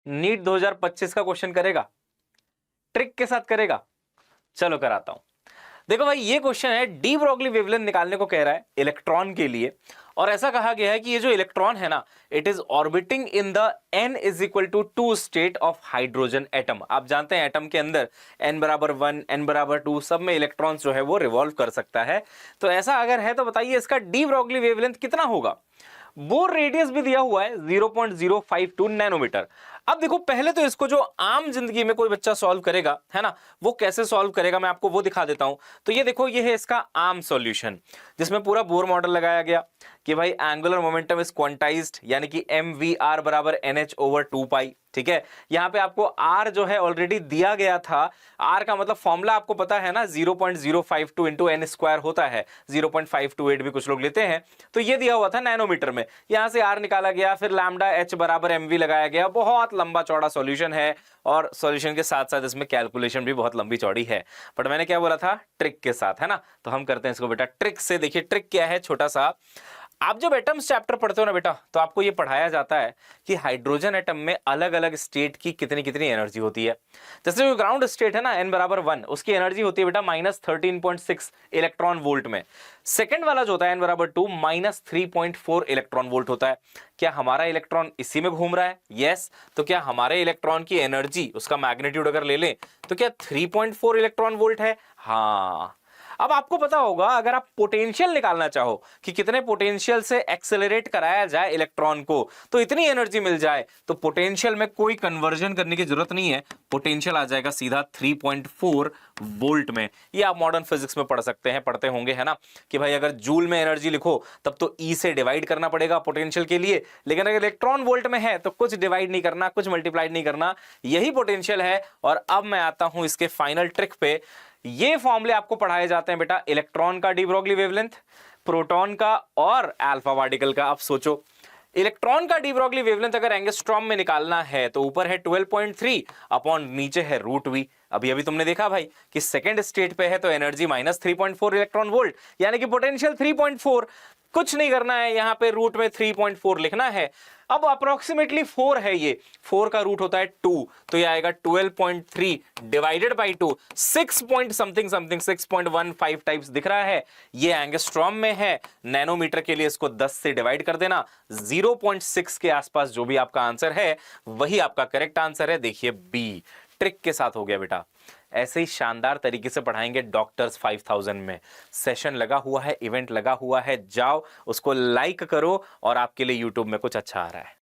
NEET 2025 का question करेगा, trick के साथ करेगा। चलो कराता हूं। देखो भाई, ये क्वेश्चन है, डी ब्रोगली वेवलेंथ निकालने को कह रहा है इलेक्ट्रॉन के लिए, और ऐसा कहा गया है कि ये जो इलेक्ट्रॉन है ना, it is orbiting in the n is equal to 2 state of hydrogen atom. आप जानते हैं एटम के अंदर n बराबर 1, n बराबर 2 सब में इलेक्ट्रॉन्स जो है वो रिवॉल्व कर सकता है। तो ऐसा अगर है तो बताइए इसका डी ब्रोगली वेवलेंथ कितना होगा। बोर रेडियस भी दिया हुआ है 0.052 नैनोमीटर। अब देखो, पहले तो इसको जो आम जिंदगी में कोई बच्चा सॉल्व करेगा, है ना, वो कैसे सॉल्व करेगा मैं आपको वो दिखा देता हूं। तो ये देखो, ये है इसका आम सॉल्यूशन, जिसमें पूरा बोर मॉडल लगाया गया कि भाई एंगुलर मोमेंटम इज क्वांटाइज्ड, यानी कि mvr बराबर nh/2π। ठीक है, यहां पे आपको r जो है ऑलरेडी दिया गया था। r का मतलब फॉर्मूला आपको पता है ना, 0.052 इंटू n स्क्वायर होता है, 0.528 भी कुछ लोग लेते हैं। तो ये दिया हुआ था नैनोमीटर में, यहां से r निकाला गया, फिर लैम्डा h बराबर mv लगाया गया। बहुत लंबा चौड़ा सॉल्यूशन है, और सॉल्यूशन के साथ साथ इसमें कैलकुलेशन भी बहुत लंबी चौड़ी है। बट मैंने क्या बोला था, ट्रिक के साथ, है ना। तो हम करते हैं इसको बेटा ट्रिक से। देखिए ट्रिक क्या है, छोटा सा। आप जब एटम्स चैप्टर पढ़ते हो ना बेटा, तो आपको ये पढ़ाया जाता है कि हाइड्रोजन एटम में अलग अलग स्टेट की कितनी कितनी एनर्जी होती है। जैसे जो ग्राउंड स्टेट है ना, n बराबर 1, उसकी एनर्जी होती है बेटा -13.6 इलेक्ट्रॉन वोल्ट में। सेकंड वाला जो होता है n बराबर 2, -3.4 इलेक्ट्रॉन वोल्ट होता है। क्या हमारा इलेक्ट्रॉन इसी में घूम रहा है? यस। तो क्या हमारे इलेक्ट्रॉन की एनर्जी, उसका मैग्नीट्यूड अगर ले लें, तो क्या 3.4 इलेक्ट्रॉन वोल्ट है? हाँ। अब आपको पता होगा, अगर आप पोटेंशियल निकालना चाहो कि कितने पोटेंशियल से एक्सेलरेट कराया जाए इलेक्ट्रॉन को तो इतनी एनर्जी मिल जाए, तो पोटेंशियल में कोई कन्वर्जन करने की जरूरत नहीं है, पोटेंशियल आ जाएगा सीधा 3.4 वोल्ट में। ये आप मॉडर्न फिजिक्स में पढ़ सकते हैं, पढ़ते होंगे, है ना, कि भाई अगर जूल में एनर्जी लिखो तब तो ई से डिवाइड करना पड़ेगा पोटेंशियल के लिए, लेकिन अगर इलेक्ट्रॉन वोल्ट में है तो कुछ डिवाइड नहीं करना, कुछ मल्टीप्लाई नहीं करना, यही पोटेंशियल है। और अब मैं आता हूं इसके फाइनल ट्रिक पे। ये फॉर्मूले आपको पढ़ाए जाते हैं बेटा, इलेक्ट्रॉन का डी ब्रोगली वेवलेंथ, प्रोटॉन का और अल्फा पार्टिकल का। आप सोचो, इलेक्ट्रॉन का डी ब्रोगली वेवलेंथ अगर एंगस्ट्रॉम में निकालना है तो ऊपर है 12.3 अपॉन नीचे है √v। अभी अभी तुमने देखा भाई कि सेकंड स्टेट पे है तो एनर्जी -3.4 इलेक्ट्रॉन वोल्ट, यानी कि पोटेंशियल 3.4। कुछ नहीं करना है, यहां पे रूट में 3.4 लिखना है। अब अप्रोक्सीमेटली 4 है, ये 4 का रूट होता है 2, तो ये आएगा 12.3 divided by 2, 6 point something something 6.15 types दिख रहा है। ये एंगस्ट्रॉम में है, नैनोमीटर के लिए इसको 10 से डिवाइड कर देना, 0.6 के आसपास जो भी आपका आंसर है वही आपका करेक्ट आंसर है। देखिए बी, ट्रिक के साथ हो गया बेटा। ऐसे ही शानदार तरीके से पढ़ाएंगे डॉक्टर्स 5000 में। सेशन लगा हुआ है, इवेंट लगा हुआ है, जाओ उसको लाइक करो, और आपके लिए यूट्यूब में कुछ अच्छा आ रहा है।